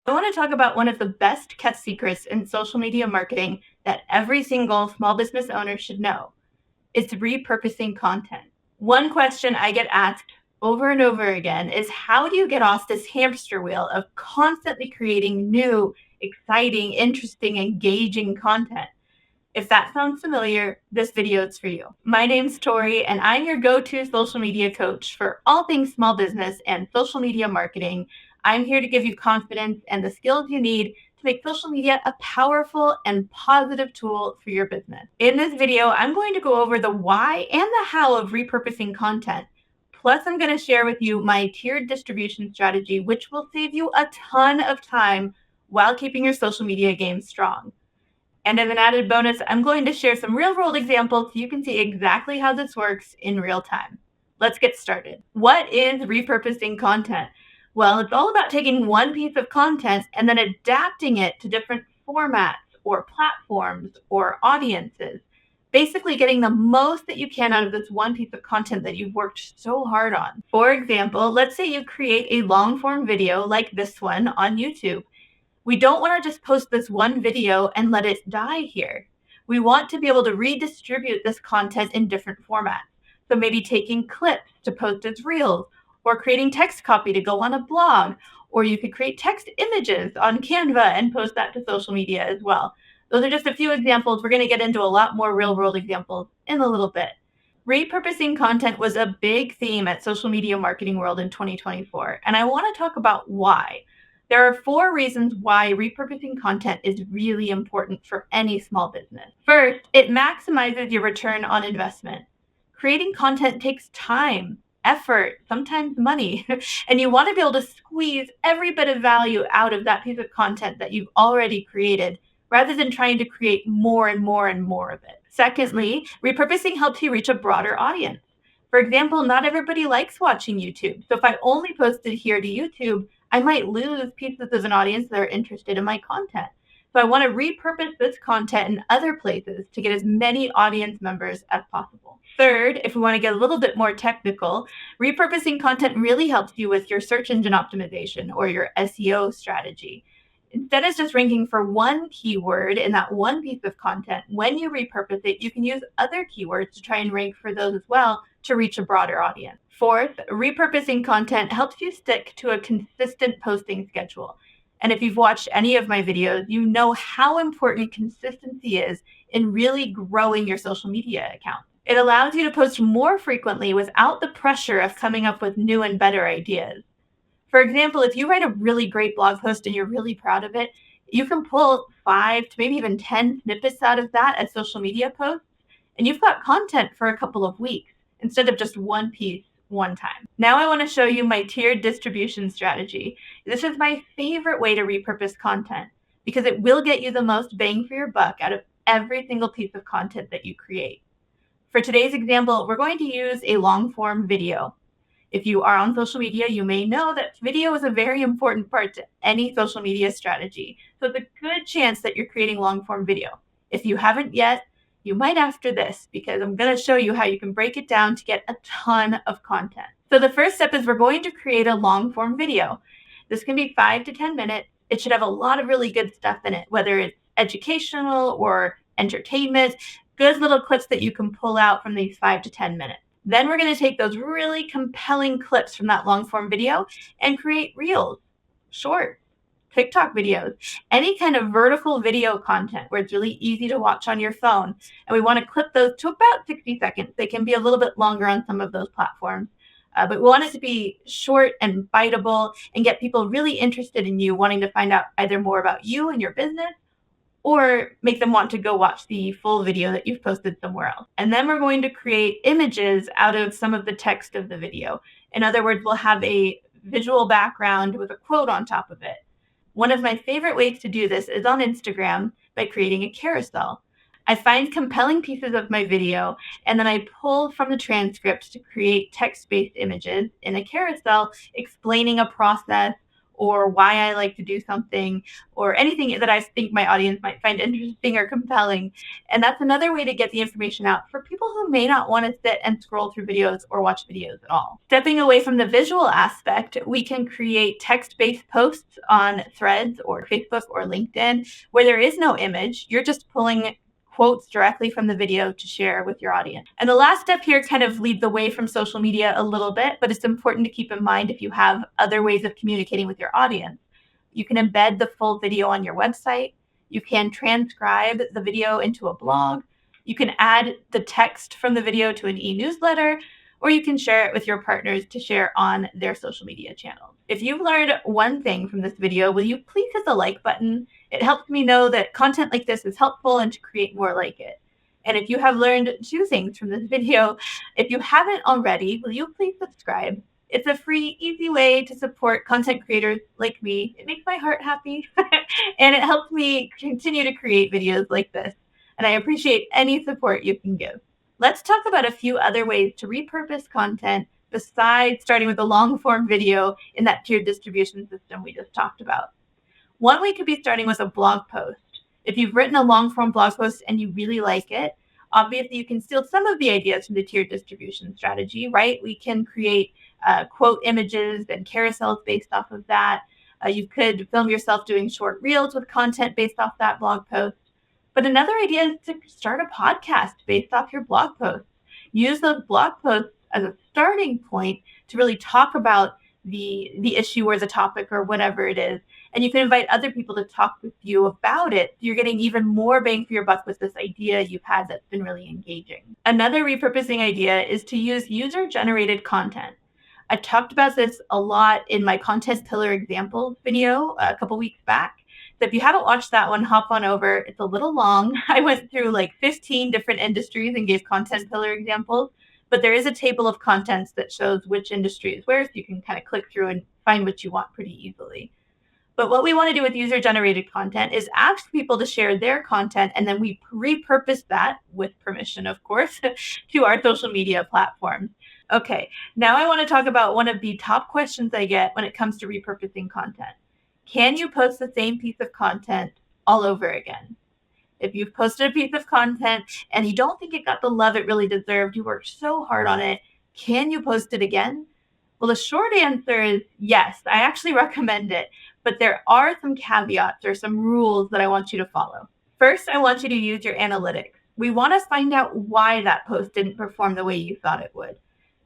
I want to talk about one of the best kept secrets in social media marketing that every single small business owner should know. It's repurposing content. One question I get asked over and over again is, how do you get off this hamster wheel of constantly creating new, exciting, interesting, engaging content? If that sounds familiar, this video is for you. My name's Tori, and I'm your go-to social media coach for all things small business and social media marketing. I'm here to give you confidence and the skills you need to make social media a powerful and positive tool for your business. In this video, I'm going to go over the why and the how of repurposing content. Plus, I'm going to share with you my tiered distribution strategy, which will save you a ton of time while keeping your social media game strong. And as an added bonus, I'm going to share some real-world examples so you can see exactly how this works in real time. Let's get started. What is repurposing content? Well, it's all about taking one piece of content and then adapting it to different formats or platforms or audiences. Basically getting the most that you can out of this one piece of content that you've worked so hard on. For example, let's say you create a long-form video like this one on YouTube. We don't want to just post this one video and let it die here. We want to be able to redistribute this content in different formats. So maybe taking clips to post as reels, or creating text copy to go on a blog, or you could create text images on Canva and post that to social media as well. Those are just a few examples. We're going to get into a lot more real-world examples in a little bit. Repurposing content was a big theme at Social Media Marketing World in 2024, and I want to talk about why. There are 4 reasons why repurposing content is really important for any small business. First, it maximizes your return on investment. Creating content takes time, effort, sometimes money, and you want to be able to squeeze every bit of value out of that piece of content that you've already created, rather than trying to create more and more and more of it. Secondly, repurposing helps you reach a broader audience. For example, not everybody likes watching YouTube. So if I only posted here to YouTube, I might lose pieces of an audience that are interested in my content. So I want to repurpose this content in other places to get as many audience members as possible. Third, if we want to get a little bit more technical, repurposing content really helps you with your search engine optimization or your SEO strategy. Instead of just ranking for one keyword in that one piece of content, when you repurpose it, you can use other keywords to try and rank for those as well to reach a broader audience. Fourth, repurposing content helps you stick to a consistent posting schedule. And if you've watched any of my videos, you know how important consistency is in really growing your social media account. It allows you to post more frequently without the pressure of coming up with new and better ideas. For example, if you write a really great blog post and you're really proud of it, you can pull 5 to maybe even 10 snippets out of that as social media posts, and you've got content for a couple of weeks instead of just one piece one time. Now I want to show you my tiered distribution strategy. This is my favorite way to repurpose content because it will get you the most bang for your buck out of every single piece of content that you create. For today's example, we're going to use a long-form video. If you are on social media, you may know that video is a very important part to any social media strategy. So it's a good chance that you're creating long-form video. If you haven't yet, you might after this, because I'm going to show you how you can break it down to get a ton of content. So the first step is we're going to create a long-form video. This can be 5 to 10 minutes. It should have a lot of really good stuff in it, whether it's educational or entertainment, good little clips that you can pull out from these 5 to 10 minutes. Then we're going to take those really compelling clips from that long-form video and create reels, shorts, TikTok videos, any kind of vertical video content where it's really easy to watch on your phone. And we want to clip those to about 60 seconds. They can be a little bit longer on some of those platforms. But we want it to be short and biteable and get people really interested in you, wanting to find out either more about you and your business, or make them want to go watch the full video that you've posted somewhere else. And then we're going to create images out of some of the text of the video. In other words, we'll have a visual background with a quote on top of it. One of my favorite ways to do this is on Instagram by creating a carousel. I find compelling pieces of my video, and then I pull from the transcript to create text-based images in a carousel explaining a process or why I like to do something, or anything that I think my audience might find interesting or compelling. And that's another way to get the information out for people who may not want to sit and scroll through videos or watch videos at all. Stepping away from the visual aspect, we can create text-based posts on Threads or Facebook or LinkedIn where there is no image. You're just pulling quotes directly from the video to share with your audience. And the last step here kind of leads away from social media a little bit, but it's important to keep in mind if you have other ways of communicating with your audience. You can embed the full video on your website. You can transcribe the video into a blog. You can add the text from the video to an e-newsletter, or you can share it with your partners to share on their social media channels. If you've learned one thing from this video, will you please hit the like button? It helps me know that content like this is helpful and to create more like it. And if you have learned 2 things from this video, if you haven't already, will you please subscribe? It's a free, easy way to support content creators like me. It makes my heart happy and it helps me continue to create videos like this. And I appreciate any support you can give. Let's talk about a few other ways to repurpose content besides starting with a long form video in that tiered distribution system we just talked about. One way could be starting with a blog post. If you've written a long form blog post and you really like it, obviously you can steal some of the ideas from the tiered distribution strategy, right? We can create quote images and carousels based off of that. You could film yourself doing short reels with content based off that blog post. But another idea is to start a podcast based off your blog posts. Use those blog posts as a starting point to really talk about the issue or the topic or whatever it is. And you can invite other people to talk with you about it. You're getting even more bang for your buck with this idea you've had that's been really engaging. Another repurposing idea is to use user-generated content. I talked about this a lot in my content pillar example video a couple weeks back. So if you haven't watched that one, hop on over. It's a little long. I went through like 15 different industries and gave content pillar examples, but there is a table of contents that shows which industry is where, so you can kind of click through and find what you want pretty easily. But what we want to do with user-generated content is ask people to share their content, and then we repurpose that, with permission, of course, to our social media platforms. Okay, now I want to talk about one of the top questions I get when it comes to repurposing content. Can you post the same piece of content all over again? If you've posted a piece of content and you don't think it got the love it really deserved, you worked so hard on it, can you post it again? Well, the short answer is yes, I actually recommend it, but there are some caveats or some rules that I want you to follow. First, I want you to use your analytics. We want to find out why that post didn't perform the way you thought it would.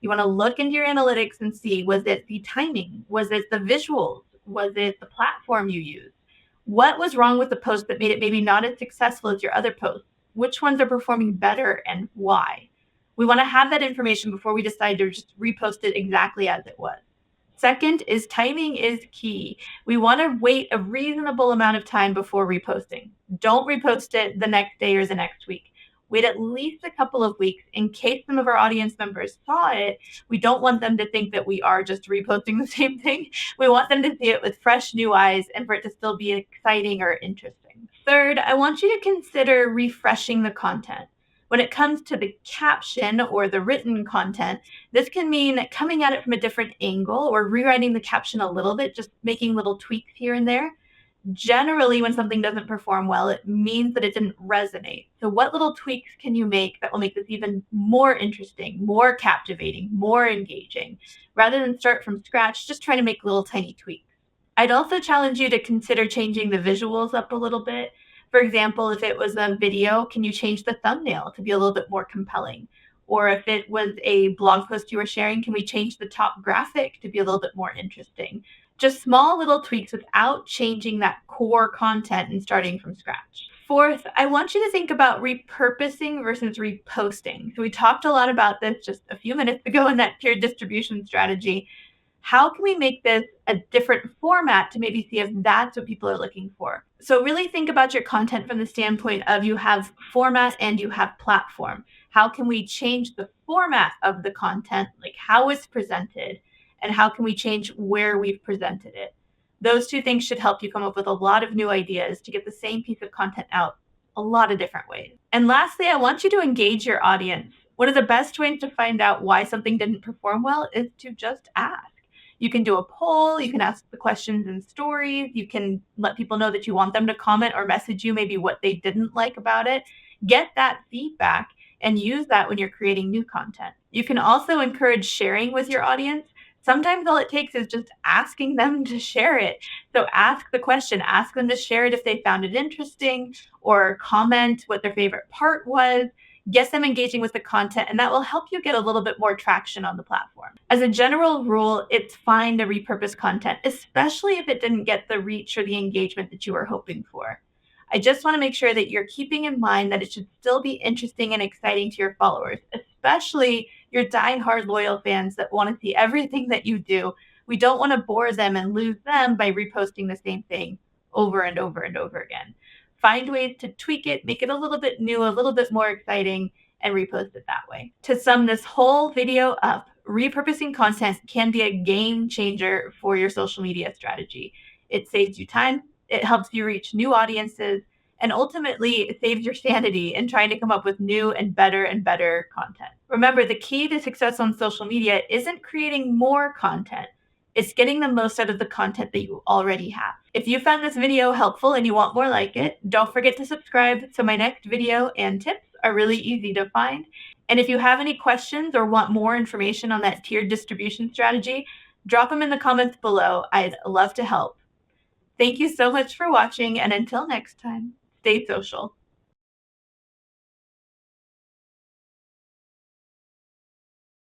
You want to look into your analytics and see, was it the timing? Was it the visuals? Was it the platform you used? What was wrong with the post that made it maybe not as successful as your other posts? Which ones are performing better and why? We want to have that information before we decide to just repost it exactly as it was. Second is timing is key. We want to wait a reasonable amount of time before reposting. Don't repost it the next day or the next week. Wait at least a couple of weeks in case some of our audience members saw it. We don't want them to think that we are just reposting the same thing. We want them to see it with fresh new eyes and for it to still be exciting or interesting. Third, I want you to consider refreshing the content. When it comes to the caption or the written content, this can mean coming at it from a different angle or rewriting the caption a little bit, just making little tweaks here and there. Generally, when something doesn't perform well, it means that it didn't resonate. So what little tweaks can you make that will make this even more interesting, more captivating, more engaging, rather than start from scratch, just trying to make little tiny tweaks? I'd also challenge you to consider changing the visuals up a little bit. For example, if it was a video, can you change the thumbnail to be a little bit more compelling? Or if it was a blog post you were sharing, can we change the top graphic to be a little bit more interesting? Just small little tweaks without changing that core content and starting from scratch. Fourth, I want you to think about repurposing versus reposting. So we talked a lot about this just a few minutes ago in that tiered distribution strategy. How can we make this a different format to maybe see if that's what people are looking for? So really think about your content from the standpoint of you have format and you have platform. How can we change the format of the content, like how it's presented? And how can we change where we've presented it? Those 2 things should help you come up with a lot of new ideas to get the same piece of content out a lot of different ways. And lastly, I want you to engage your audience. One of the best ways to find out why something didn't perform well is to just ask. You can do a poll, you can ask the questions in stories, you can let people know that you want them to comment or message you maybe what they didn't like about it. Get that feedback and use that when you're creating new content. You can also encourage sharing with your audience. Sometimes all it takes is just asking them to share it. So ask the question, ask them to share it if they found it interesting, or comment what their favorite part was. Get them engaging with the content, and that will help you get a little bit more traction on the platform. As a general rule, it's fine to repurpose content, especially if it didn't get the reach or the engagement that you were hoping for. I just want to make sure that you're keeping in mind that it should still be interesting and exciting to your followers, especially your die-hard loyal fans that want to see everything that you do. We don't want to bore them and lose them by reposting the same thing over and over and over again. Find ways to tweak it, make it a little bit new, a little bit more exciting, and repost it that way. To sum this whole video up, repurposing content can be a game changer for your social media strategy. It saves you time, it helps you reach new audiences, and ultimately it saves your sanity in trying to come up with new and better content. Remember, the key to success on social media isn't creating more content. It's getting the most out of the content that you already have. If you found this video helpful and you want more like it, don't forget to subscribe so my next video and tips are really easy to find. And if you have any questions or want more information on that tiered distribution strategy, drop them in the comments below. I'd love to help. Thank you so much for watching, and until next time, stay social.